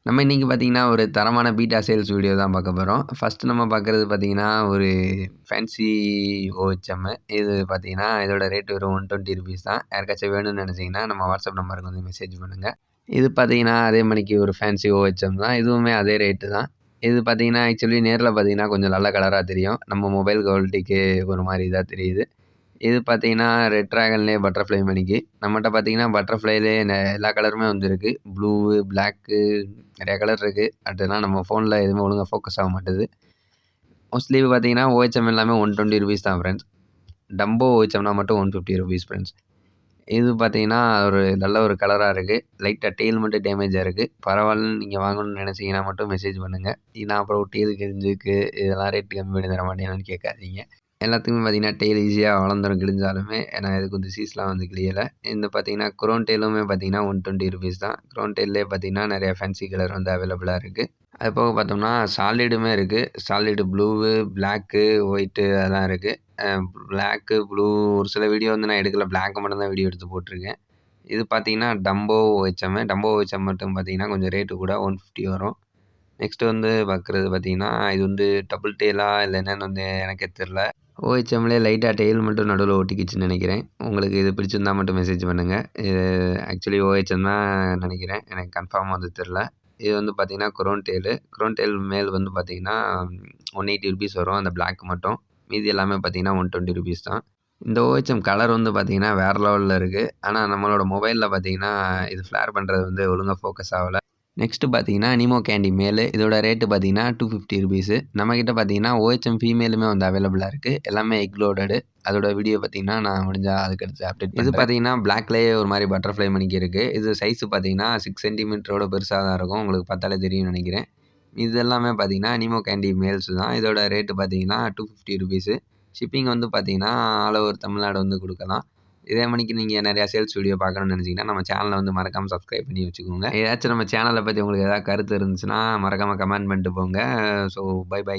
நம்ம இன்னைக்கு பார்த்தீங்கன்னா, ஒரு தரமான பீட்டா சேல்ஸ் வீடியோ தான் பார்க்க போறோம். ஃபர்ஸ்ட் நம்ம பார்க்குறது பார்த்தீங்கன்னா, ஒரு ஃபேன்சி OHM. இது பார்த்தீங்கன்னா, இதோட ரேட் வெறும் ₹120 தான். யாருக்காச்சும் வேணும்னு நெனச்சீங்கன்னா, நம்ம வாட்ஸ்அப் நம்பருக்கு வந்து மெசேஜ் பண்ணுங்க. இது பார்த்தீங்கன்னா, அதே மாணிக்கு ஒரு ஃபேன்சி OHM தான். இதுவுமே அதே ரேட்டு தான். இது பார்த்தீங்கன்னா, ஆக்சுவலி நேர்ல பார்த்தீங்கன்னா, கொஞ்சம் நல்ல கலரா தெரியும். நம்ம மொபைல் குவாலிட்டிக்கு ஒரு மாரி இதா தெரியுது. இது பார்த்தீங்கன்னா, ரெட் டிராகன்லேயே பட்டர்ஃப்ளை மணிக்கு. நம்மட்ட பார்த்தீங்கன்னா, பட்டர்ஃப்ளைலே எல்லா கலருமே வந்துருக்கு. ப்ளூவு, பிளாக்கு நெறைய கலர் இருக்கு. அதெல்லாம் நம்ம ஃபோன்ல எதுவுமே ஒழுங்கா ஃபோக்கஸ் ஆக மாட்டுது. மோஸ்ட்லி பார்த்தீங்கன்னா, OHM எல்லாமே ₹120 தான் ஃப்ரெண்ட்ஸ். டம்போ OHMனா மட்டும் ₹150 ஃப்ரெண்ட்ஸ். இது பார்த்தீங்கன்னா, ஒரு நல்ல ஒரு கலரா இருக்கு. லைட்டா டெயில் மட்டும் டேமேஜா இருக்கு. பரவாயில்லன்னு நீங்க வாங்கணும்னு நெனச்சீங்கன்னா மட்டும் மெசேஜ் பண்ணுங்க. நான் அப்புறம் டெயில் கிழிஞ்சிருக்கு, இதெல்லாம் ரேட் கம்மி பண்ணி தர மாட்டேனான்னு கேட்காதீங்க. எல்லாத்துக்குமே பார்த்தீங்கன்னா, டெயில் ஈஸியா வளர்ந்துரும் கிழிஞ்சாலுமே. ஏன்னா இதுக்கு டிசீஸ்லாம் வந்து கிழியல. இந்த பார்த்தீங்கன்னா, குரோன் டெயிலுமே பார்த்தீங்கன்னா ₹120 தான். குரோன் டெயில்லேயே பார்த்தீங்கன்னா, நெறைய ஃபேன்சி கலர் வந்து அவைலபிளா இருக்கு. அது போக பார்த்தோம்னா, சாலிடுமே இருக்கு. சாலிடு ப்ளூவு, பிளாக்கு, ஒயிட்டு அதெல்லாம் இருக்கு. அ பிளாக்கு, ப்ளூ ஒரு சில வீடியோ வந்து நான் எடுக்கல. பிளாக்க மட்டும் தான் வீடியோ எடுத்து போட்டுருக்கேன். இது பார்த்தீங்கன்னா, டம்போ OHM. டம்போ OHM மட்டும் பார்த்தீங்கன்னா, கொஞ்சம் ரேட்டு கூட 150 வரும். நெக்ஸ்ட் வந்து பார்க்குறது பார்த்தீங்கன்னா, இது வந்து டபுள் டெயிலா இல்ல என்னன்னு வந்து எனக்கே தெரில. OHMலே லைட்டா டெயில் மட்டும் நடுவுல ஒட்டிக்கிச்சுன்னு நெனைக்கிறேன். உங்களுக்கு இது பிடிச்சிருந்தா மட்டும் மெசேஜ் பண்ணுங்க. இது ஆக்சுவலி OHM தான் நெனைக்கிறேன். எனக்கு கன்ஃபார்மா வந்து தெரில. இது வந்து பார்த்தீங்கன்னா, குரோன் டெயிலு. குரோன் டெயில் மேல் வந்து பார்த்தீங்கன்னா, ₹180 வரும். அந்த பிளாக் மட்டும். மீதி எல்லாமே பார்த்தீங்கன்னா, ₹120 தான். இந்த OHM கலர் வந்து பார்த்தீங்கன்னா, வேற லெவல்ல இருக்கு. ஆனா நம்மளோட மொபைல்ல பார்த்தீங்கன்னா, இது ஃப்ளேர் பண்றது வந்து ஒழுங்கா ஃபோக்கஸ் ஆவல. நெக்ஸ்ட் பார்த்தீங்கன்னா, நீமோ கேண்டி மேலு. இதோட ரேட்டு பார்த்தீங்கன்னா, ₹250. நம்மகிட்ட பார்த்தீங்கன்னா, OHM ஃபீமேலுமே வந்து அவைலபிளா இருக்கு. எல்லாமே எக் லோடடு. அதோட வீடியோ பார்த்தீங்கன்னா, நான் முடிஞ்சா அதுக்கடுத்து அப்டேட் பண்றேன். இது பார்த்தீங்கன்னா, பிளாக்லயே ஒரு மாரி பட்டர்ஃப்ளை மணிக்கு இருக்கு. இது சைஸ் பார்த்தீங்கன்னா, 6 சென்டிமீட்டரோட பெருசா தான் இருக்கும். உங்களுக்கு பார்த்தாலே தெரியும்னு நெனைக்கிறேன். இது எல்லாமே பார்த்தீங்கன்னா, நீமோ கேண்டி மேல்ஸ் தான். இதோட ரேட்டு பார்த்தீங்கன்னா, ₹250. ஷிப்பிங் வந்து பார்த்தீங்கன்னா, ஆல் ஓவர் தமிழ்நாடு வந்து குடுக்கலாம். இதே மாணிக்கு நீங்க நெறையா சேல்ஸ் வீடியோ பார்க்கணும்னு நெனச்சீங்கன்னா, நம்ம சேனல வந்து மறக்காம சப்ஸ்கிரைப் பண்ணி வச்சுக்கோங்க. ஏதாச்சும் நம்ம சேனல பத்தி உங்களுக்கு ஏதாவது கருத்து இருந்துச்சுன்னா, மறக்காம கமெண்ட் பண்ணிட்டு போங்க. So bye by.